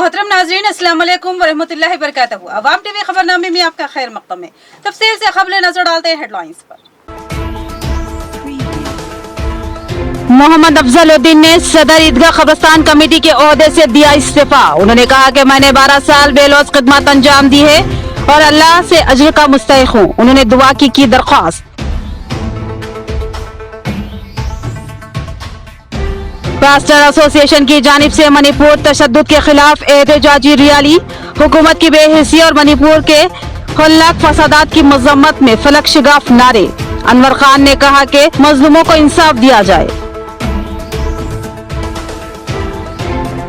मोहतरम नाज़रीन, अस्सलाम वालेकुम वरहमतुल्लाहि वबरकातुहू। अवाम टीवी खबरनामे में आपका खैर मक़दम है। तफसील से खबरें नजर डालते हैं हेडलाइंस पर। मोहम्मद अफजलुद्दीन ने सदर ईदगाह कब्रिस्तान कमेटी के ओहदे से दिया इस्तीफा। उन्होंने कहा कि मैंने 12 साल बेलौस खिदमत अंजाम दी है और अल्लाह से अजर का मुस्तहिक हूँ। उन्होंने दुआ की दरख्वास्त। पास्टर एसोसिएशन की जानिब से मणिपुर तशद्दुद के खिलाफ एहतजाजी रैली। हुकूमत की बेहिसी और मणिपुर के खुल्लक फसादात की मजम्मत में फलक शिगाफ नारे। अनवर खान ने कहा कि मजलूमों को इंसाफ दिया जाए।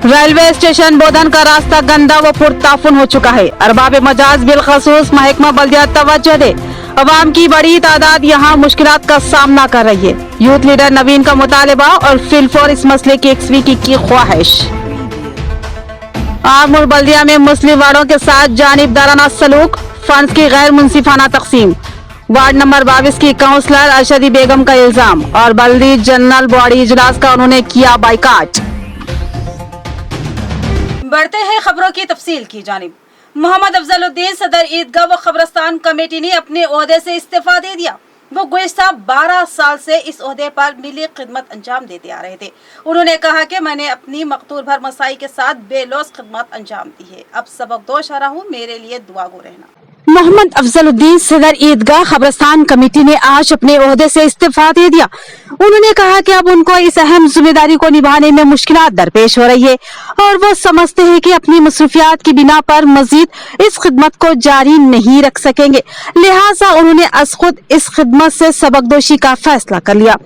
रेलवे स्टेशन बोधन का रास्ता गंदा व पुरताफुन हो चुका है। अरबाब मजाज बिलखसूस महकमा बल्दियात तवज्जो दे। अवाम की बड़ी तादाद यहाँ मुश्किलात का सामना कर रही है। यूथ लीडर नवीन का मुतालिबा और फिलफोर इस मसले की एक्सवीकी की ख्वाहिश। आमूर बल्दिया में मुस्लिम वार्डों के साथ जानिबदाराना सलूक, फंड्स की गैर मुंसिफाना तकसीम। वार्ड नंबर 22 की काउंसलर अरशदी बेगम का इल्जाम और बल्दी जनरल बॉडी इजलास का उन्होंने किया बाइकाट। बढ़ते हैं खबरों की तफसील की जानिब। मोहम्मद अफजलुद्दीन सदर ईदगाह व खबरस्तान कमेटी ने अपने ओहदे से इस्तीफा दे दिया। वो गुज़िश्ता 12 साल से इस ओहदे पर मिली खिदमत अंजाम देते आ रहे थे। उन्होंने कहा कि मैंने अपनी मकतूल भर मसाई के साथ बेलौस खिदमत अंजाम दी है। अब सबकदोश आ रहा हूँ, मेरे लिए दुआ गो रहना। मोहम्मद अफजलुद्दीन सदर ईदगाह खबरस्तान कमेटी ने आज अपने ओहदे से इस्तीफा दे दिया। उन्होंने कहा कि अब उनको इस अहम जिम्मेदारी को निभाने में मुश्किलात दरपेश हो रही है और वो समझते हैं कि अपनी मसरूफियात की बिना पर मजीद इस खिदमत को जारी नहीं रख सकेंगे। लिहाजा उन्होंने अज खुद इस खिदमत से सबकदोशी का फैसला कर लिया।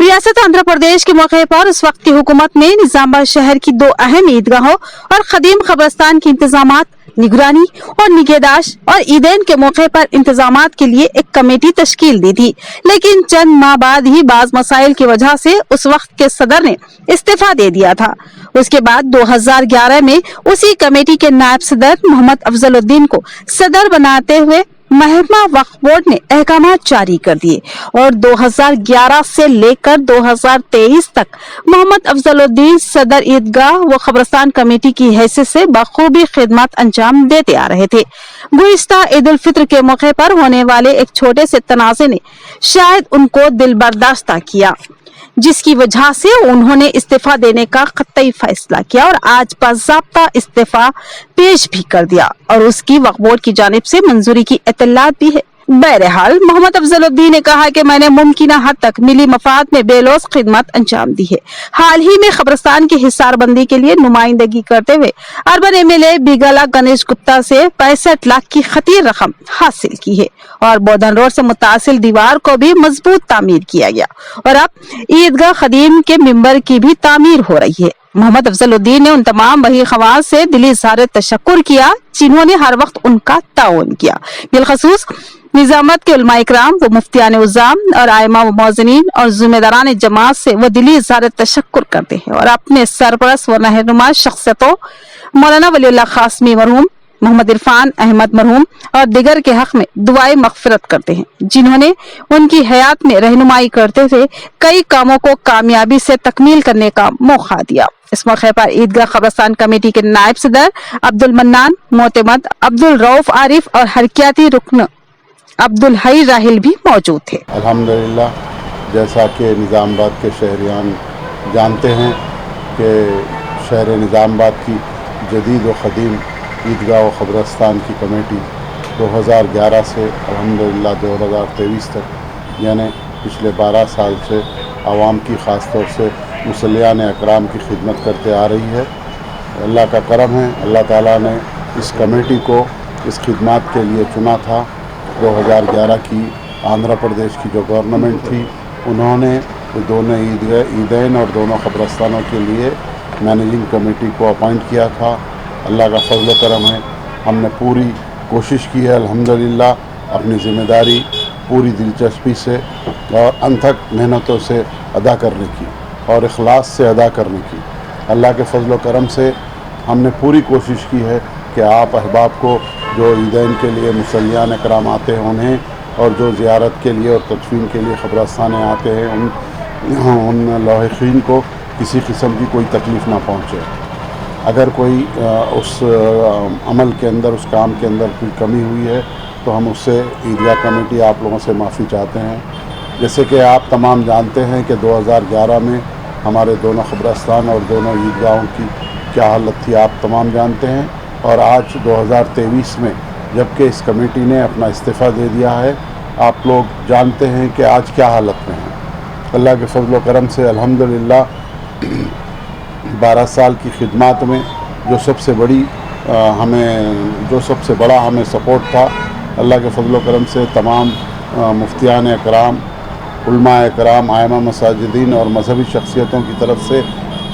रियासत आंध्र प्रदेश के मौके पर उस वक्त की हुकूमत ने निजामाबाद शहर की 2 अहम ईदगाहों और खदीम खबरस्तान के इंतजामात, निगरानी और निगहदाश्त और ईदैन के मौके पर इंतजामात के लिए एक कमेटी तश्कील दी थी, लेकिन चंद माह बाद ही बाज मसाइल की वजह से उस वक्त के सदर ने इस्तीफा दे दिया था। उसके बाद 2011 में उसी कमेटी के नायब सदर मोहम्मद अफजलुद्दीन को सदर बनाते हुए महकमा वक्फ बोर्ड ने अहकामात जारी कर दिए और 2011 से लेकर 2023 तक मोहम्मद अफजलुद्दीन सदर ईदगाह व खबरस्तान कमेटी की हैसियत से बखूबी खिदमत अंजाम देते आ रहे थे। गुज़िश्ता ईद उल फित्र के मौके पर होने वाले एक छोटे से तनाज़े ने शायद उनको दिल बर्दाश्त किया, जिसकी वजह से उन्होंने इस्तीफा देने का कतई फैसला किया और आज बाज़ाब्ता इस्तीफा पेश भी कर दिया और उसकी वक्फ बोर्ड की जानिब से मंजूरी की इत्तलात भी है। बहरहाल मोहम्मद अफजलुद्दीन ने कहा कि मैंने मुमकिना हद तक मिली मफाद में बेलौस खिदमत अंजाम दी है। हाल ही में खबरस्तान की हिसारबंदी के लिए नुमाइंदगी करते हुए अर्बन एमएलए बिगला गणेश गुप्ता से 65 लाख की खतीर रकम हासिल की है और बोधन रोड से मुतासिल दीवार को भी मजबूत तामीर किया गया और अब ईदगाह खदीम के मिंबर की भी तामीर हो रही है। मोहम्मद अफजलुद्दीन ने उन तमाम वही खवास से दिली इज़हार तशक्कुर किया जिन्होंने हर वक्त उनका ताउन किया। बिलखसूस निजामत के उलमा इकराम व मुफ्तियान उज़्ज़ाम और आइमा व मौज़िनीन और ज़िम्मेदारान जमात से वो दिली इज़हार तशक्कुर करते हैं और अपने सरपरस्त व रहनुमा शख्सियतों मौलाना वलीउल्लाह क़ासिमी मरहूम, मोहम्मद इरफान अहमद मरहूम और दिगर के हक में दुआए मग़फ़िरत करते हैं, जिन्होंने उनकी हयात में रहनुमाई करते हुए कई कामों को कामयाबी से तकमील करने का मौका दिया। इस मौके पर ईदगाह खबरस्तान कमेटी के नायब सदर अब्दुल मन्नान, मोतमद अब्दुल रऊफ आरिफ और हरकियाती रुकन अब्दुल हई राहिल भी मौजूद थे। अल्हम्दुलिल्लाह, जैसा कि निज़ामाबाद के शहरियान जानते हैं कि शहर निज़ामाबाद की जदीद व ख़दीम ईदगाह व खबरस्तान की कमेटी 2011 से अल्हम्दुलिल्लाह 2023 तक यानी पिछले 12 साल से आवाम की ख़ास तौर से मुसल्लियान अकराम की खिदमत करते आ रही है। अल्लाह का करम है, अल्लाह ताला ने इस कमेटी को इस खिदमत के लिए चुना था। 2011 की आंध्र प्रदेश की जो गवर्नमेंट थी, उन्होंने दोनों ईदैन और दोनों खबरस्तानों के लिए मैनेजिंग कमेटी को अपॉइंट किया था। अल्लाह का फजल व करम है, हमने पूरी कोशिश की है अल्हम्दुलिल्लाह अपनी ज़िम्मेदारी पूरी दिलचस्पी से और अनथक मेहनतों से अदा करने की और इखलास से अदा करने की। अल्लाह के फजल व करम से हमने पूरी कोशिश की है कि आप अहबाब को जो ईदैन के लिए मुसल्लियान इकराम आते हैं उन्हें और जो ज़ियारत के लिए और तदफीन के लिए खबरस्तान आते हैं उन लाहिक़ीन को किसी किस्म की कोई तकलीफ़ ना पहुँचे। اگر کوئی اس عمل کے اندر، اس کام کے اندر کوئی کمی ہوئی ہے تو ہم اس سے عیدگاہ کمیٹی آپ لوگوں سے معافی چاہتے ہیں۔ جیسے کہ آپ تمام جانتے ہیں کہ 2011 میں ہمارے دونوں قبرستان اور دونوں عیدگاہوں کی کیا حالت تھی، آپ تمام جانتے ہیں، اور آج 2023 میں جبکہ اس کمیٹی نے اپنا استعفیٰ دے دیا ہے، آپ لوگ جانتے ہیں کہ آج کیا حالت میں ہیں۔ اللہ کے فضل و کرم سے الحمدللہ 12 سال کی خدمات میں جو سب سے بڑا ہمیں سپورٹ تھا، اللہ کے فضل و کرم سے تمام مفتیان اکرام، علماء اکرام، ائمہ مساجدین اور مذہبی شخصیتوں کی طرف سے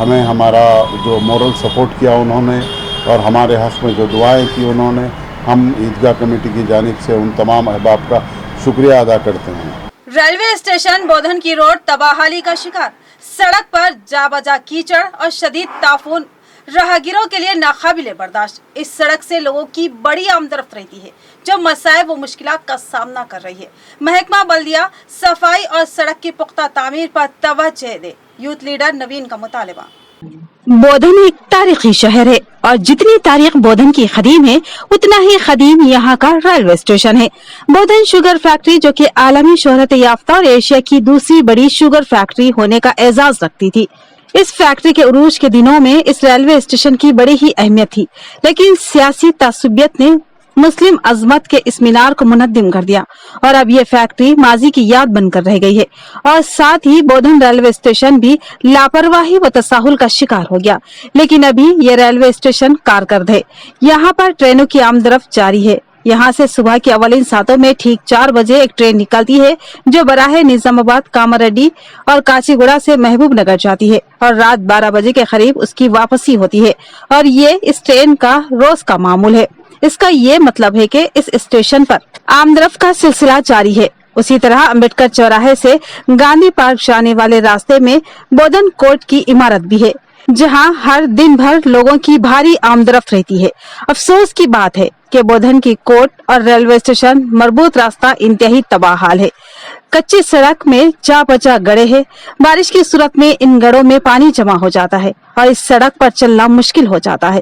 ہمیں ہمارا جو مورل سپورٹ کیا انہوں نے، اور ہمارے حق میں جو دعائیں کی انہوں نے، ہم عیدگاہ کمیٹی کی جانب سے ان تمام احباب کا شکریہ ادا کرتے ہیں۔ ریلوے اسٹیشن بودھن کی روڈ تباہی کا شکار، سڑک پر جا بجا کیچڑ اور شدید تعفن راہگیروں کے لیے ناقابل برداشت۔ اس سڑک سے لوگوں کی بڑی آمدرفت رہتی ہے جو مسائل و مشکلات کا سامنا کر رہی ہے۔ محکمہ بلدیہ صفائی اور سڑک کی پختہ تعمیر پر توجہ دے، یوتھ لیڈر نوین کا مطالبہ۔ بودھن ایک تاریخی شہر ہے اور جتنی تاریخ بودھن کی قدیم ہے اتنا ہی قدیم یہاں کا ریلوے اسٹیشن ہے۔ بودھن شوگر فیکٹری جو کہ عالمی شہرت یافتہ اور ایشیا کی دوسری بڑی شوگر فیکٹری ہونے کا اعزاز رکھتی تھی۔ اس فیکٹری کے عروج کے دنوں میں اس ریلوے اسٹیشن کی بڑی ہی اہمیت تھی، لیکن سیاسی تعصبیت نے مسلم عظمت کے اس مینار کو منہدم کر دیا اور اب یہ فیکٹری ماضی کی یاد بن کر رہ گئی ہے، اور ساتھ ہی بودھن ریلوے اسٹیشن بھی لاپرواہی و تساہل کا شکار ہو گیا۔ لیکن ابھی یہ ریلوے اسٹیشن کارکرد ہے، یہاں پر ٹرینوں کی آمدرفت جاری ہے۔ یہاں سے صبح کے اولین ساعتوں میں ٹھیک 4 بجے ایک ٹرین نکلتی ہے جو براہ نظام آباد، کاماریڈی اور کاچی گوڑا سے محبوب نگر جاتی ہے، اور رات 12 بجے کے قریب اس کی واپسی ہوتی ہے، اور یہ اس ٹرین کا روز کا معمول ہے۔ اس کا یہ مطلب ہے کہ اس اسٹیشن پر آمدرفت کا سلسلہ جاری ہے۔ اسی طرح امبیڈکر چوراہے سے گاندھی پارک جانے والے راستے میں بودھن کورٹ کی عمارت بھی ہے، جہاں ہر دن بھر لوگوں کی بھاری آمدرفت رہتی ہے۔ افسوس کی بات ہے کہ بودھن کی کورٹ اور ریلوے اسٹیشن مربوط راستہ انتہائی تباہ حال ہے۔ کچی سڑک میں جا بجا گڑھے ہیں، بارش کی صورت میں ان گڑھوں میں پانی جمع ہو جاتا ہے اور اس سڑک پر چلنا مشکل ہو جاتا ہے۔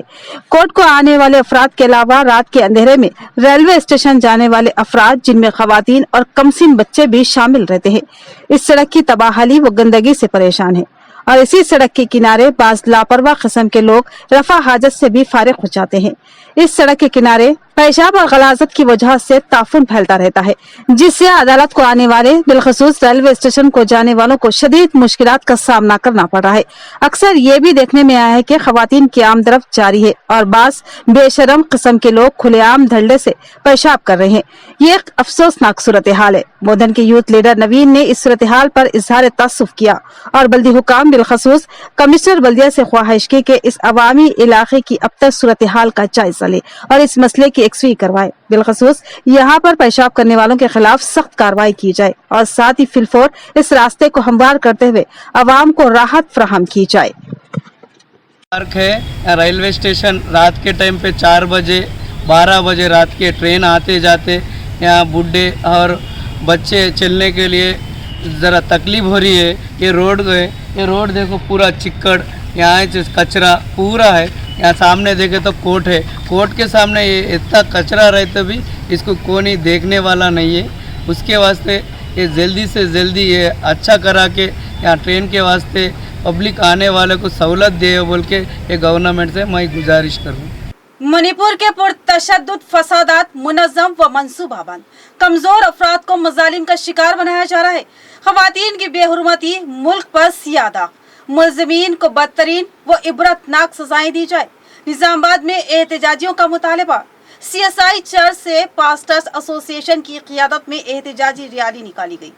کورٹ کو آنے والے افراد کے علاوہ رات کے اندھیرے میں ریلوے اسٹیشن جانے والے افراد، جن میں خواتین اور کمسن بچے بھی شامل رہتے ہیں، اس سڑک کی تباہی و گندگی سے پریشان ہیں، اور اسی سڑک کے کنارے بعض لاپرواہ قسم کے لوگ رفع حاجت سے بھی فارغ ہو جاتے ہیں۔ اس سڑک کے کنارے پیشاب اور غلاظت کی وجہ سے تعفن پھیلتا رہتا ہے، جس سے عدالت کو آنے والے، بالخصوص ریلوے اسٹیشن کو جانے والوں کو شدید مشکلات کا سامنا کرنا پڑ رہا ہے۔ اکثر یہ بھی دیکھنے میں آیا ہے کہ خواتین کی آمدرفت جاری ہے اور بعض بے شرم قسم کے لوگ کھلے عام دھڑے سے پیشاب کر رہے ہیں۔ یہ ایک افسوسناک صورتحال ہے۔ بودھن کے یوتھ لیڈر نوین نے اس صورتحال پر اظہار تاسف کیا اور بلدی حکام، بالخصوص کمشنر بلدیہ سے خواہش کی کہ اس عوامی علاقے کی ابتر صورتحال کا جائزہ لے اور اس مسئلے کی یکسوئی کروائے، بالخصوص یہاں پر پیشاب کرنے والوں کے خلاف سخت کارروائی کی جائے، اور ساتھ ہی فی الفور اس راستے کو ہموار کرتے ہوئے عوام کو راحت فراہم کی جائے۔ پارک ہے ریلوے اسٹیشن، رات کے ٹائم پہ 4 بجے 12 بجے رات کے ٹرین آتے جاتے، یہاں بڈھے اور بچے چلنے کے لیے ذرا تکلیف ہو رہی ہے۔ یہ روڈ دیکھو پورا چکڑ، یہاں کچرا پورا ہے۔ یہاں سامنے دیکھے تو کورٹ ہے، کورٹ کے سامنے یہ اتنا کچرا رہتا بھی اس کو کوئی دیکھنے والا نہیں ہے۔ اس کے واسطے یہ جلدی سے جلدی یہ اچھا کرا کے یہاں ٹرین کے واسطے پبلک آنے والے کو سہولت دے بول کے یہ گورنمنٹ سے میں گزارش کروں۔ منی پور کے پرتشدد فسادات منظم و منصوبہ بند، کمزور افراد کو مظالم کا شکار بنایا جا رہا ہے۔ خواتین کی بے حرمتی، ملک پر سیاہ داغ، ملزمین کو بدترین و عبرتناک سزائیں دی جائے۔ نظام آباد میں احتجاجیوں کا مطالبہ، سی ایس آئی چرچ سے پاسٹرز ایسوسی ایشن کی قیادت میں احتجاجی ریلی نکالی گئی۔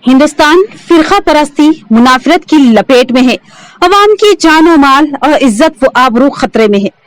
ہندوستان فرقہ پرستی، منافرت کی لپیٹ میں ہے، عوام کی جان و مال اور عزت و آبرو خطرے میں ہے۔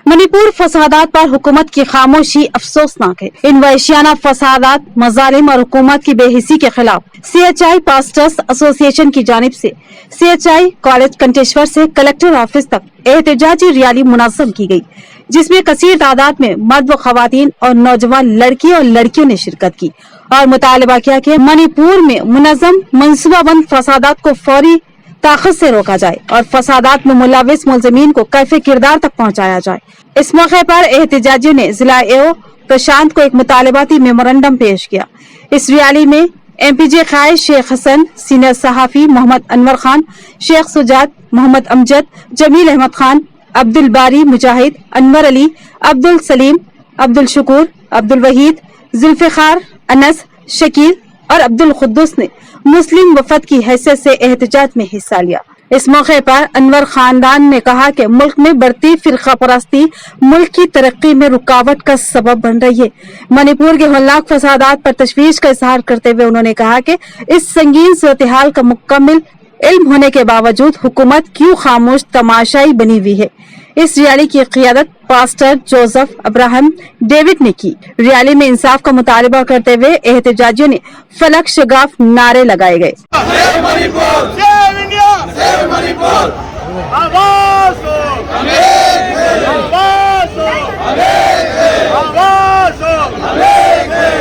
منی پور فسادات پر حکومت کی خاموشی افسوسناک ہے۔ ان وحشیانہ فسادات، مظالم اور حکومت کی بے حسی کے خلاف سی ایچ آئی پاسٹرز ایسوسی ایشن کی جانب سے سی ایچ آئی کالج کنٹیشور سے کلکٹر آفس تک احتجاجی ریلی منظم کی گئی، جس میں کثیر تعداد میں مرد و خواتین اور نوجوان لڑکی اور لڑکیوں نے شرکت کی اور مطالبہ کیا کہ منی پور میں منظم منصوبہ بند فسادات کو فوری ताकत से रोका जाए और फसादात में मुलविस मुलजमीन को कैफे किरदार तक पहुंचाया जाए। इस मौके पर एहतजाजियों ने जिला एओ प्रशांत को एक मुतालबाती मेमोरेंडम पेश किया। इस रैली में MPJ कायद शेख हसन, सीनियर सहाफी मोहम्मद अनवर खान, शेख सुजात, मोहम्मद अमजद, जमील अहमद खान, अब्दुल बारी मुजाहिद, अनवर अली, अब्दुल सलीम, अब्दुल शकूर, अब्दुल वहीद, जुल्फिकार, अनस, शकील और अब्दुल खुद्दूस ने मुस्लिम वफद की हैसियत से एहतजाज में हिस्सा लिया। इस मौके पर अनवर खानदान ने कहा कि मुल्क में बढ़ती फिरका परस्ती मुल्क की तरक्की में रुकावट का सबब बन रही है। मणिपुर के होलनाक फसादात पर तशवीश का इजहार करते हुए उन्होंने कहा कि इस संगीन सूरत-ए-हाल का मुकम्मल इल्म होने के बावजूद हुकूमत क्यों खामोश तमाशाई बनी हुई है। इस रैली की क़ियादत पास्टर जोसेफ अब्राहम डेविड ने की। रैली में इंसाफ का मुतालबा करते हुए एहतजाजियों ने फलक शगाफ नारे लगाए गए।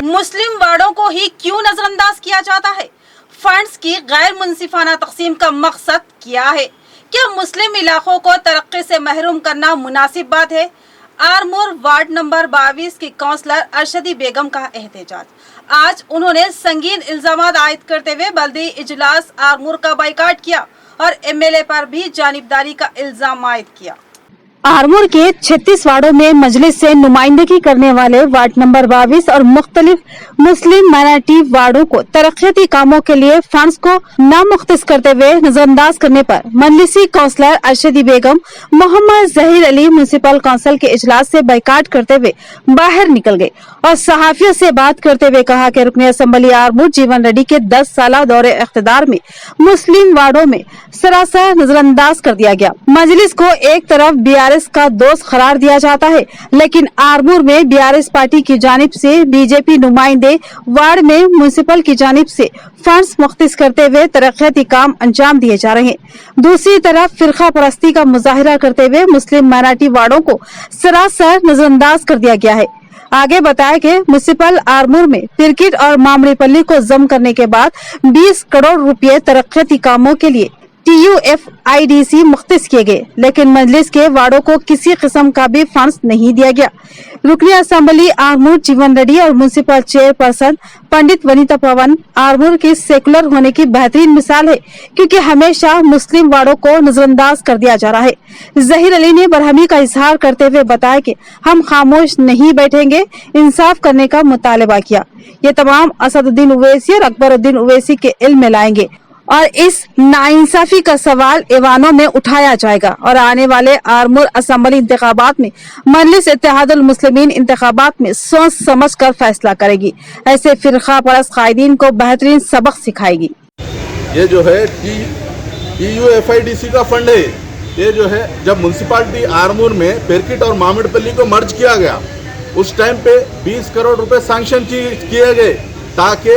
मुस्लिम वार्डों को ही क्यों नजरअंदाज किया जाता है? फंड्स की गैर मुनसिफाना तकसीम का मकसद क्या है? क्या मुस्लिम इलाकों को तरक्की से महरूम करना मुनासिब बात है? आरमूर वार्ड नंबर 22 की काउंसलर अरशदी बेगम का एहतजाज। आज उन्होंने संगीन इल्जामात आयद करते हुए बल्दी इजलास आरमूर का बाइकाट किया और MLA पर भी जानिबदारी का इल्जाम आयद किया। आरमूर के 36 वार्डों में मजलिस से नुमाइंदगी करने वाले वार्ड नंबर 22 और मुख्तलिफ मुस्लिम माइनॉरिटी वार्डों को तरक्याती कामों के लिए फंड्स को नामुख्तस करते हुए नजरअंदाज करने पर मजलिसी काउंसलर अरशदी बेगम मोहम्मद जहीर अली म्यूनिसिपल काउंसिल के इजलास से बाइकाट करते हुए बाहर निकल गए और सहाफियों से बात करते हुए कहा कि रुकन असम्बली आरमूर जीवन रेड्डी के 10 साल दौरे इख्तिदार में मुस्लिम वार्डों में सरासर नजरअंदाज कर दिया गया। मजलिस को एक तरफ BRS का दोस्त करार दिया जाता है, लेकिन आरमूर में BRS पार्टी की जानिब से BJP नुमाइंदे वार्ड में म्यूनिसिपल की जानिब से फंड्स मुख्तस करते हुए तरक्याती काम अंजाम दिए जा रहे हैं। दूसरी तरफ फिरका परस्ती का मुजाहिरा करते हुए मुस्लिम माइनॉरिटी वार्डों को सरासर नजरअंदाज कर दिया गया है। आगे बताया कि म्यूनिसिपल आरमूर में पिरकिट और मामड़ीपल्ली को जम करने के बाद 20 करोड़ रुपए तरक्याती कामों के लिए TUFIDC मुख्तस किए गए, लेकिन मजलिस के वार्डों को किसी किस्म का भी फंड्स नहीं दिया गया। रुकन असम्बली आरमूर जीवन रेड्डी और म्यूनिसिपल चेयरपर्सन पंडित वनिता पवन आरमूर की सेकुलर होने की बेहतरीन मिसाल है, क्योंकि हमेशा मुस्लिम वार्डों को नजरअंदाज कर दिया जा रहा है। जहीर अली ने बरहमी का इजहार करते हुए बताया कि हम खामोश नहीं बैठेंगे, इंसाफ करने का मुतालबा किया। ये तमाम असदुद्दीन ओवैसी और अकबरुद्दीन ओवैसी के इल्म में लाएंगे और इस नाइंसाफी का सवाल ऐवानों में उठाया जाएगा और आने वाले आरमूर असेंबली इंतखाबात में मजलिस इत्तेहादुल मुस्लिमीन इंतखाबात में सोच समझ कर फैसला करेगी। ऐसे फिरका परस्त कायदीन को बेहतरीन सबक सिखाएगी। ये जो है TUFIDC का फंड है। ये जो है जब म्यूनसिपालिटी आरमूर में पेरकिट और मामिड़पल्ली को मर्ज किया गया, उस टाइम पे 20 करोड़ रुपए सैंक्शन किए गए ताकि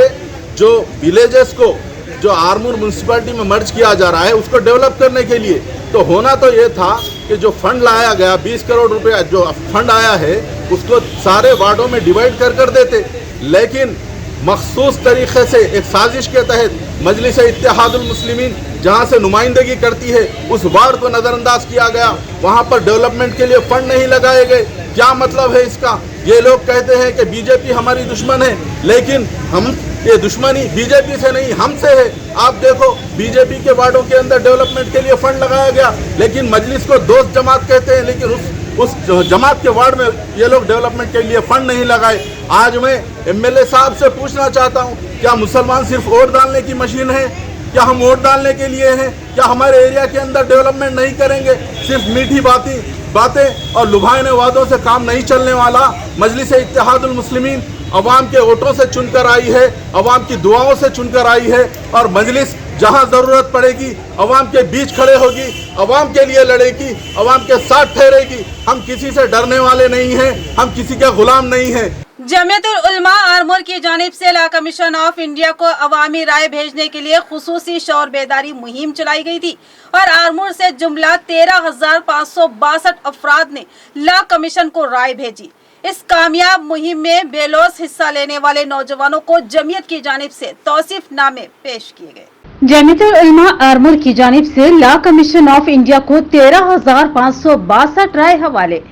जो विलेजेस को जो आरमूर म्यूनसिपालिटी में मर्ज किया जा रहा है उसको डेवलप करने के लिए। तो होना तो ये था कि जो फंड लाया गया 20 करोड़ रुपए जो फंड आया है उसको सारे वार्डों में डिवाइड कर देते, लेकिन मखसूस तरीके से एक साजिश के तहत मजलिस इत्तेहादुल मुस्लिमीन जहाँ से नुमाइंदगी करती है उस वार्ड को नज़रअंदाज किया गया। वहाँ पर डेवलपमेंट के लिए फंड नहीं लगाए गए। क्या मतलब है इसका? ये लोग कहते हैं कि BJP हमारी दुश्मन है, लेकिन हम ये दुश्मनी BJP से नहीं हमसे है। आप देखो BJP के वार्डों के अंदर डेवलपमेंट के लिए फंड लगाया गया, लेकिन मजलिस को दोस्त जमात कहते हैं, लेकिन उस जमात के वार्ड में ये लोग डेवलपमेंट के लिए फंड नहीं लगाए। आज मैं MLA साहब से पूछना चाहता हूँ, क्या मुसलमान सिर्फ वोट डालने की मशीन है? क्या हम वोट डालने के लिए हैं? क्या हमारे एरिया के अंदर डेवलपमेंट नहीं करेंगे? सिर्फ मीठी बातें और लुभाने वादों से काम नहीं चलने वाला। मजलिस इत्तेहादुल मुस्लिमीन अवाम के वोटों से चुनकर आई है, अवाम की दुआओं से चुनकर आई है, और मजलिस जहां ज़रूरत पड़ेगी अवाम के बीच खड़े होगी, अवाम के लिए लड़ेगी, अवाम के साथ ठहरेगी। हम किसी से डरने वाले नहीं हैं, हम किसी के गुलाम नहीं हैं। जमीयतुल उलमा आरमूर की जानिब से लॉ कमीशन ऑफ इंडिया को अवामी राय भेजने के लिए खुसूसी शौर बेदारी मुहिम चलाई गई थी और आरमूर से जुमला 13,562 अफराद ने लॉ कमीशन को राय भेजी। इस कामयाब मुहिम में बेलौस हिस्सा लेने वाले नौजवानों को जमीयत की जानिब से तौसीफ नामे पेश किए गए। जमीयतुल उलमा आरमूर की जानिब से लॉ कमीशन ऑफ इंडिया को 13,562 राय हवाले।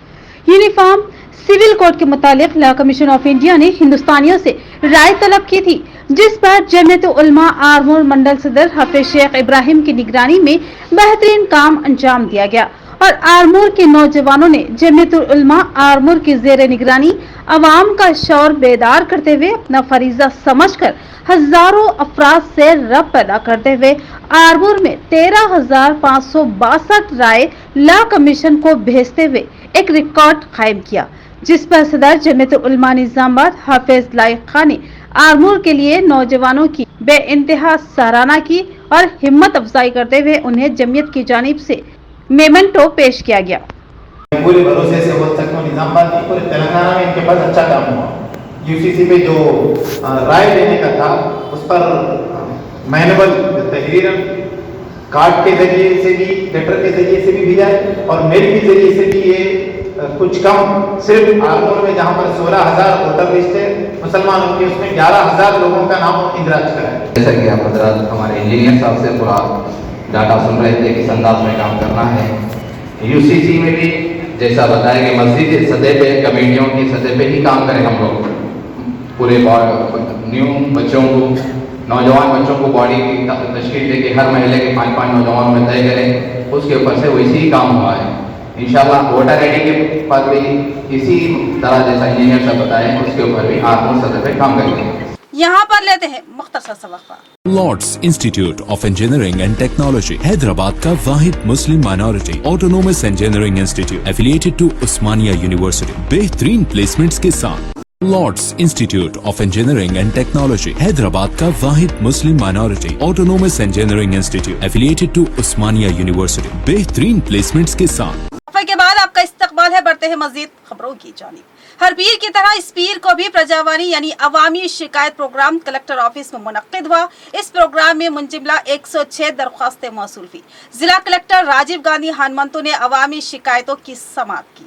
यूनिफॉर्म सिविल कोड के मुताबिक लॉ कमीशन ऑफ इंडिया ने हिंदुस्तानियों से राय तलब की थी, जिस पर जमीयतुल उलमा आरमूर मंडल सदर हाफिज शेख इब्राहिम की निगरानी में बेहतरीन काम अंजाम दिया गया और आरमूर के नौजवानों ने जमीयतुल उलमा आरमूर की जेर निगरानी अवाम का शौर बेदार करते हुए अपना फरीजा समझकर हजारों अफराद से रब पैदा करते हुए आरमूर में 13,562 राय लॉ कमीशन को भेजते हुए एक रिकॉर्ड कायम किया, जिस पर सदर जमीयतुल उलमा निजामाबाद हाफिज लाइक खान ने आरमूर के लिए नौजवानों की बेइंतहा सराहना की और हिम्मत अफजाई करते हुए उन्हें जमीयत की जानिब से मेमेंटो पेश किया गया। पूरे भरोसे से बोल सकता हूँ निजामाबाद की पूरे तेलंगाना में इनके पास अच्छा काम हुआ। यूसीसी पे जो राय देने का था उस पर मैनुअल तहरीर कार्ड के जरिए से भी, लेटर के जरिए से भी भेजा है और मेल के जरिए से भी ये कुछ कम सिर्फ आरमूर में जहाँ पर 16,000 वोटर लिस्ट है मुसलमानों की, उसमें 11,000 लोगों का नाम इंदराज करा है। जैसा कि आप हजरात हमारे इंजीनियर साहब से पूरा डाटा सुन रहे थे किस अंदाज में काम करना है। यूसीसी में भी जैसा बताया कि मस्जिद सतह पे, कमेटियों की सतह पे ही काम करें हम लोग। पूरे न्यू बच्चों को, नौजवान बच्चों को बॉडी की तश्कील दे के हर महल्ले के 5-5 नौजवानों में तय करें, उसके ऊपर से वैसे ही काम हुआ है। इंशाल्लाह वोटर आईडी के पर भी इसी तरह जैसा इंजीनियर साहब बताएं उसके ऊपर भी आरमूर सतह पे काम करेंगे। यहाँ पर लेते हैं मुख्तसर सा वक्फा। Lords Institute of Engineering and Technology Hyderabad का वाहिद मुस्लिम minority autonomous engineering institute affiliated to Osmania University, बेहतरीन प्लेसमेंट्स के साथ। Lords Institute of Engineering and Technology Hyderabad का वाहिद मुस्लिम minority autonomous engineering institute affiliated to Osmania University, बेहतरीन प्लेसमेंट्स के साथ। के बाद आपका इस्तकबाल है, बढ़ते हैं मजीद खबरों की जानिब। हर पीर की तरह इस पीर को भी प्रजावानी यानी अवामी शिकायत प्रोग्राम कलेक्टर ऑफिस में मुनक्किद हुआ। इस प्रोग्राम में मुंजिमला 106 दरख्वास्तें मौसूल हुई। जिला कलेक्टर राजीव गांधी हनुमंतु ने अवामी शिकायतों की समाअत की।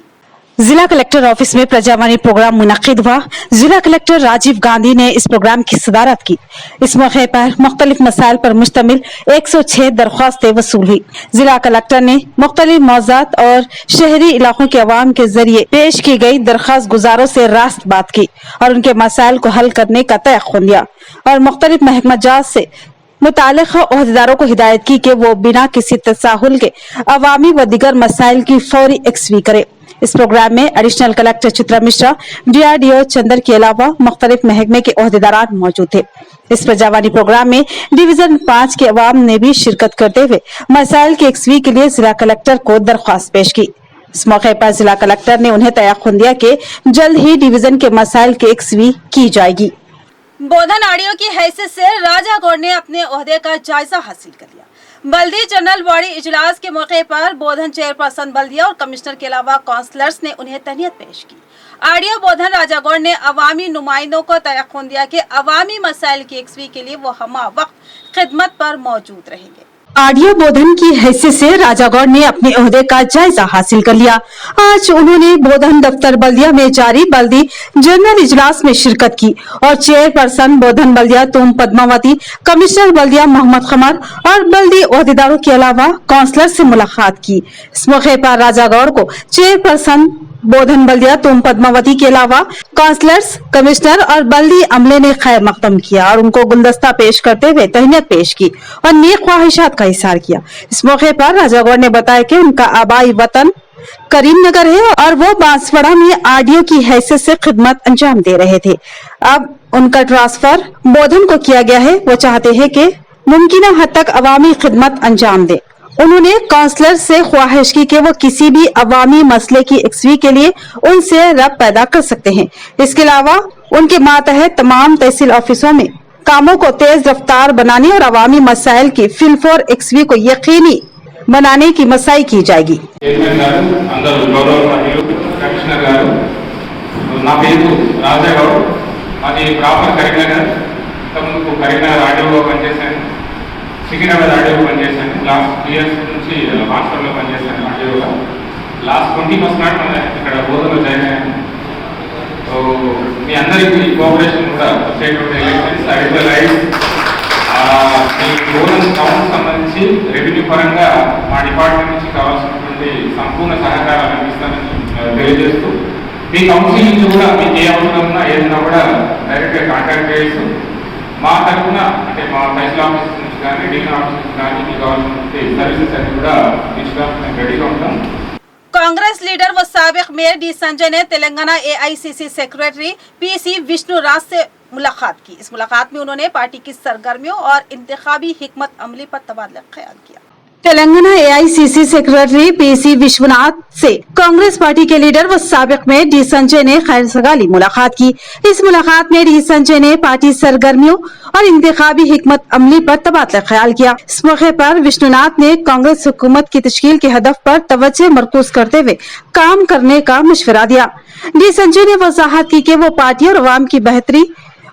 जिला कलेक्टर ऑफिस में प्रजावानी प्रोग्राम मुनक्किद हुआ। जिला कलेक्टर राजीव गांधी ने इस प्रोग्राम की सदारत की। इस मौके पर मुख्तलिफ मसाइल पर मुश्तमिल 106 दरख्वास्तें वसूल हुई। जिला कलेक्टर ने मुख्तलिफ मौज़ूआत और शहरी इलाकों के अवाम के जरिए पेश की गई दरख्वास्त गुजारों से रास्त बात की और उनके मसाइल को हल करने का तयक़्क़ुन दिया और मुख्तलिफ महकमा जात से मुतालिका ओहदेदारों को हिदायत की कि वो बिना किसी तसाहुल के अवामी व दीगर मसाइल की फौरी एक्सवी करे। इस प्रोग्राम में additional collector Chitra Mishra, DRDO Chander के अलावा मुख्तलिफ महकमे के ओहदेदारान मौजूद थे। इस प्रजावानी प्रोग्राम में डिवीजन 5 के अवाम ने भी शिरकत करते हुए मसाइल की एक्सवी के लिए जिला कलेक्टर को दरख्वास्त पेश की। इस मौके पर जिला कलेक्टर ने उन्हें तयक़्क़ुन दिया कि जल्द ही डिवीजन के मसाइल की एक्सवी की जाएगी। बोधन आड़ियों की हैसियत से राजा गौड़ ने अपने ओहदे का जायजा हासिल कर लिया। बल्दी जनरल बॉडी इजलास के मौके पर बोधन चेयरपर्सन बल्दिया और कमिश्नर के अलावा काउंसलर्स ने उन्हें तहनीत पेश की। आड़ियो बोधन राजा गौड़ ने अवामी नुमाइंदों को तयक़्क़ुन दिया कि अवामी मसाइल की एक्सवी के लिए वो हमा वक्त खिदमत पर मौजूद रहेंगे। आड़ियो बोधन की हैसियत से राजा गौड़ ने अपने ओहदे का जायजा हासिल कर लिया। आज उन्होंने बोधन दफ्तर बल्दिया में जारी बल्दी जनरल इजलास में शिरकत की और चेयरपर्सन बोधन बल्दिया तुम पद्मावती, कमिश्नर बल्दिया मोहम्मद कमर और बल्दी ओहदेदारों के अलावा काउंसलर से मुलाकात की। इस मौके पर राजा गौड़ को चेयरपर्सन बोधन बल्दिया तुम पद्मावती के अलावा काउंसलर्स, कमिश्नर और बल्दी अमले ने खैर मकदम किया और उनको गुलदस्ता पेश करते हुए तहनीत पेश की और नेक ख्वाहिशात का इज़हार किया। इस मौके पर राजा गौड़ ने बताया कि उनका आबाई वतन करीमनगर है और वो बांसवाड़ा में आड़ियो की हैसियत से खिदमत अंजाम दे रहे थे। अब उनका ट्रांसफर बोधन को किया गया है। वो चाहते हैं कि मुमकिन हद तक अवामी खिदमत अंजाम दे। उन्होंने काउंसलर से ख्वाहिश की कि वो किसी भी अवामी मसले की एक्सवी के लिए उनसे रब पैदा कर सकते हैं। इसके अलावा उनके मातहत तमाम तहसील ऑफिसों में कामों को तेज रफ्तार बनाने और अवामी मसाइल की फिलफोर एक्सवी को यकीनी बनाने की मसाई की जाएगी। సికింద్రాబాద్ ఆడియో పనిచేశాను. లాస్ట్ 3 years నుంచి హాస్టల్లో పనిచేశాను ఆడియోగా. లాస్ట్ 20 నాడు మన ఇక్కడ బోధనలో జాయిన్ అయ్యాను. సో మీ అందరికీ కోఆపరేషన్ కూడా స్టేట్ ఎలక్షన్స్ ఐడియల్ రైట్ మీ బోధన పరంగా మా డిపార్ట్మెంట్ నుంచి కావాల్సినటువంటి సంపూర్ణ సహకారాలు అందిస్తానని తెలియజేస్తూ మీ కౌన్సిల్ నుంచి కూడా మీకు ఏ అవసరం ఉన్నా ఏదైనా కూడా డైరెక్ట్గా కాంటాక్ట్ చేయొచ్చు. మా తరఫున అంటే మా తహసీల్ ఆఫీస్ నుంచి కానీ డివిజన్ ఆఫీస్ నుంచి కానీ మీకు కావాల్సినటువంటి సర్వీసెస్ అన్ని కూడా తీసుకోవడానికి మేము రెడీగా ఉంటాం. कांग्रेस लीडर व साबिक मेयर डी संजय ने Telangana AICC secretary PC Vishnu Raj से मुलाकात की। इस मुलाकात में उन्होंने पार्टी की सरगर्मियों और इंतखाबी हिकमत अमली पर तबादला ख्याल किया। Telangana AICC secretary PC Vishwanath से कांग्रेस पार्टी के लीडर व साबिक में डी संजय ने खैर सगाली मुलाकात की। इस मुलाकात में डी संजय ने पार्टी सरगर्मियों और इंतखाबी हिकमत अमली पर तबादला ख्याल किया। इस मौके पर विश्वनाथ ने कांग्रेस हुकूमत की तश्कील के हदफ पर तवज्जो मरकूज करते हुए काम करने का मशवरा दिया। डी संजय ने वजाहत की कि वो पार्टी और अवाम की बेहतरी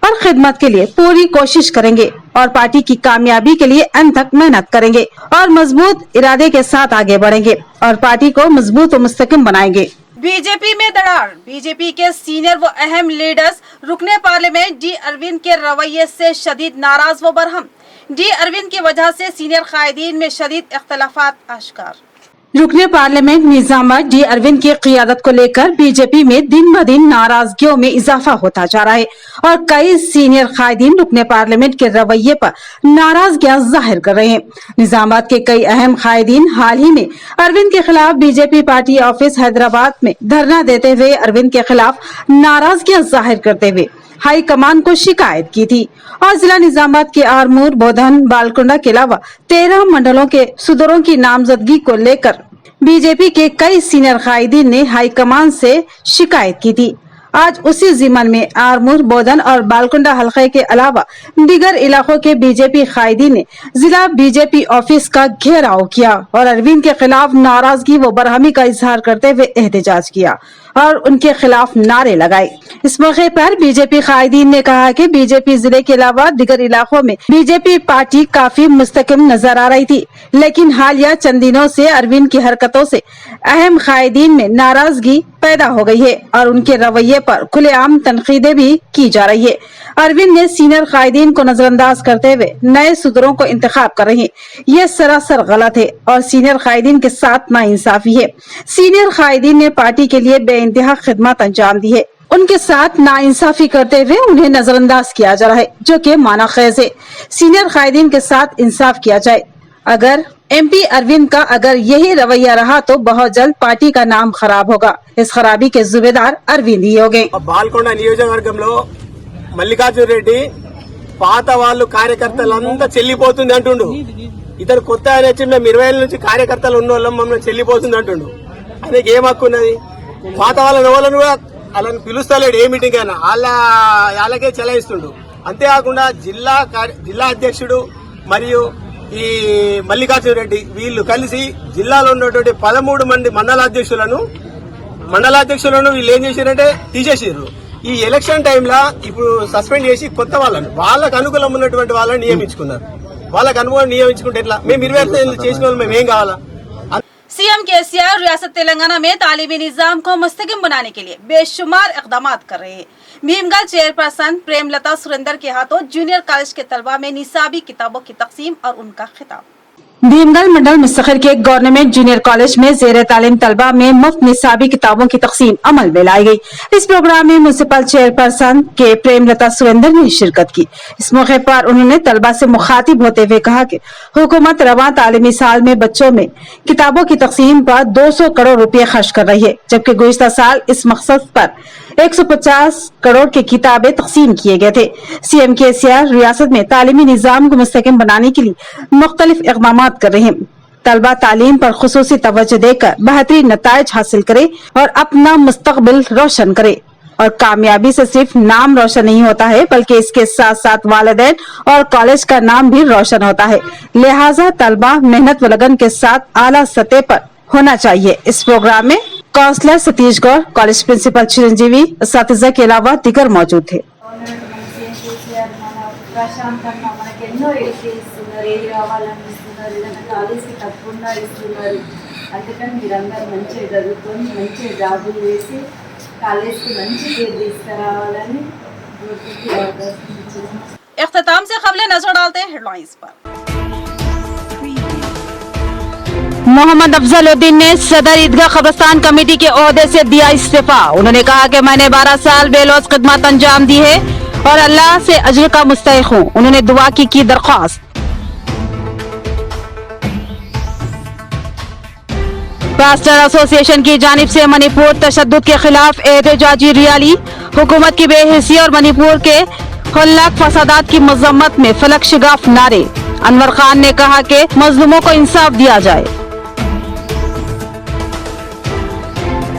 और खिदमत के लिए पूरी कोशिश करेंगे और पार्टी की कामयाबी के लिए अंत तक मेहनत करेंगे और मजबूत इरादे के साथ आगे बढ़ेंगे और पार्टी को मजबूत और मुस्तकिम बनाएंगे। बीजेपी में दरार। बीजेपी के सीनियर व अहम लीडर्स रुकने पार्लियामेंट डी अरविंद के रवैये से शदीद नाराज व बरहम। डी अरविंद की वजह से सीनियर कायदीन में शदीद इख्तलाफात आश्कार। रुकने पार्लियामेंट निजामाबाद डी अरविंद की क़ियादत को लेकर बीजेपी में दिन ब दिन नाराजगियों में इजाफा होता जा रहा है और कई सीनियर कायदीन रुकने पार्लियामेंट के रवैये पर नाराजगियां जाहिर कर रहे हैं। निजामाबाद के कई अहम कायदीन हाल ही में अरविंद के खिलाफ बीजेपी पार्टी ऑफिस हैदराबाद में धरना देते हुए अरविंद के खिलाफ नाराजगियां जाहिर करते हुए हाई कमान को शिकायत की थी और जिला निजामाबाद के आरमूर, बोधन, बालकुंडा के अलावा 13 मंडलों के सुदरों की नामजदगी को लेकर बीजेपी के कई सीनियर कायदीन ने हाई कमान से शिकायत की थी। आज उसी जिमन में आरमूर, बोधन और बालकुंडा हलके के अलावा दीगर इलाकों के बीजेपी कायदीन ने जिला बीजेपी ऑफिस का घेराव किया और अरविंद के खिलाफ नाराजगी व बरहमी का इजहार करते हुए एहतजाज किया और उनके खिलाफ नारे लगाए। इस मौके पर बीजेपी कायदीन ने कहा कि बीजेपी जिले के अलावा दीगर इलाकों में बीजेपी पार्टी काफी मुस्तकिम नजर आ रही थी, लेकिन हालिया चंद दिनों से अरविंद की हरकतों से अहम कायदीन में नाराजगी पैदा हो गई है और उनके रवैये पर खुलेआम तनकीदें भी की जा रही है। अरविंद ने सीनियर कायदीन को नजरअंदाज करते हुए नए सुदरों को इंतखाब कर रहे हैं। ये सरासर गलत है और सीनियर कायदीन के साथ नाइंसाफी है। सीनियर कायदीन ने पार्टी के लिए बेइंतहा खिदमत अंजाम दी है। उनके साथ नाइंसाफी करते हुए उन्हें नजरअंदाज किया जा रहा है, जो कि मानाखेज है। सीनियर कायदीन के साथ इंसाफ किया जाए। अगर MP अरविंद का अगर यही रवैया रहा तो बहुत जल्द पार्टी का नाम खराब होगा। इस खराबी के जिम्मेदार अरविंद ही होंगे। బాల్కొండ నియోజకవర్గంలో మల్లికార్జున రెడ్డి పాత వాళ్ళు కార్యకర్తలంతా చెల్లిపోతుంది అంటుండు. ఇతను కొత్త ఆయన వచ్చి మేము 20 ఏళ్ళ నుంచి కార్యకర్తలు ఉన్న వాళ్ళం మమ్మల్ని చెల్లిపోతుంది అంటుండు. ఆయనకి ఏం హక్కు ఉన్నది? పాత వాళ్ళని ఎవరిని కూడా వాళ్ళని పిలుస్తలేడు ఏ మీటింగ్ అయినా, వాళ్ళకే చెలాయిస్తుండు. అంతేకాకుండా జిల్లా అధ్యక్షుడు మరియు ఈ మల్లికార్జున రెడ్డి వీళ్ళు కలిసి జిల్లాలో ఉన్నటువంటి 13 మంది మండలాధ్యక్షులను వీళ్ళు ఏం చేశారంటే తీసేసారు. ఈ ఎలక్షన్ టైంలో ఇప్పుడు సస్పెండ్ చేసి కొత్త వాళ్ళకు అనుకూలం ఉన్నటువంటి వాళ్ళని నియమించుకున్నారు. వాళ్ళకు అనుకూలం నియమించుకుంటే ఎట్లా? మేము 20 ఏళ్ళు చేసిన వాళ్ళు మేము ఏం కావాలా? सीएम केसीआर रियासत तेलंगाना में तालीमी निजाम को मुस्तकिम बनाने के लिए बेशुमार इकदाम कर रहे हैं। भीमगल चेयरपर्सन प्रेमलता सुरेंद्र के हाथों जूनियर कॉलेज के तलबा में निसाबी किताबों की तकसीम और उनका खिताब। भीमगल मंडल मुस्तखर के गवर्नमेंट जूनियर कॉलेज में जेर तालीम तलबा में मुफ्त निसाबी किताबों की तकसीम अमल में लाई गई। इस प्रोग्राम में म्युनिसिपल चेयरपर्सन के प्रेमलता सुरेंद्र ने शिरकत की। इस मौके पर उन्होंने तलबा से मुखातिब होते हुए कहा कि हुकूमत रवां तालीमी साल में बच्चों में किताबों की तकसीम पर 200 करोड़ रुपए खर्च कर रही है, जबकि गुज़िश्ता साल इस मकसद पर 150 करोड़ की किताबें तकसीम किए गए थे। सीएम केसीआर रियासत में तालीमी निजाम को मुस्तकिम बनाने के लिए मुख्तलिफ इक़दाम कर रहे हैं। तलबा तालीम पर खुसूसी तवज्जो देकर बेहतरीन नताइज हासिल करे और अपना मुस्तकबिल रोशन करे। और कामयाबी से सिर्फ नाम रोशन नहीं होता है, बल्कि इसके साथ साथ वालिदैन और कॉलेज का नाम भी रोशन होता है। लिहाजा तलबा मेहनत व लगन के साथ आला सतह पर होना चाहिए। इस प्रोग्राम में काउंसलर सतीश गौर, कॉलेज प्रिंसिपल चिरंजीवी, असातिज़ा के अलावा दीगर मौजूद थे। ఏది రావాలనిపిస్తున్నారు, ఏదైనా కాలేజ్కి తప్పకుండా ఇస్తున్నారు. అందుకని మీరందరూ మంచిగా చదువుకొని మంచిగా జాబులు వేసి కాలేజ్కి మంచి పేరు తీసుకురావాలని इख्तिताम से खबरें नजर डालते हैं हेडलाइंस पर। मोहम्मद अफजलुद्दीन ने सदर ईदगाह कब्रिस्तान कमेटी के ओहदे से दिया इस्तीफा। उन्होंने कहा कि मैंने 12 साल बेलौस खिदमत अंजाम दी है और अल्लाह से अजर का मुस्तहिक हूँ। उन्होंने दुआ की दरख्वास्त। पास्टर एसोसिएशन की जानिब से मणिपुर तशद्दुद के खिलाफ एहतजाजी रैली, हुकूमत की बेहिसी और मणिपुर के खुल्लक फसादात की मजम्मत में फलक शिगाफ नारे। अनवर खान ने कहा कि मजलूमों को इंसाफ दिया जाए।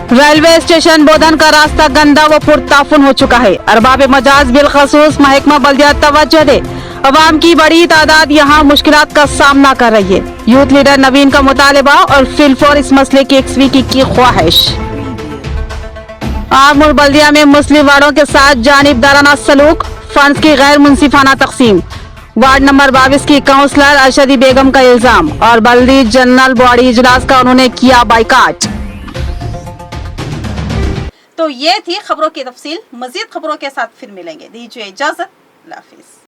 रेलवे स्टेशन बोधन का रास्ता गंदा व पुरताफुन हो चुका है। अरबाब मजाज बिलखसूस महकमा बल्दियात तवज्जो दे। अवाम की बड़ी तादाद यहाँ मुश्किलात का सामना कर रही है। यूथ लीडर नवीन का मुतालबा और फिलफोर इस मसले की 1 की ख्वाहिश। आरमूर बल्दिया में मुस्लिम वार्डों के साथ जानिबदाराना सलूक, फंड की गैर मुंसिफाना तकसीम। वार्ड नंबर 22 की काउंसलर अरशदी बेगम का इल्जाम और बल्दी जनरल बॉडी इजलास का उन्होंने किया बाइकाट। तो ये थी खबरों की तफसील। मजीद खबरों के साथ फिर मिलेंगे। दीजिए इजाजत। अल्लाह हाफिज।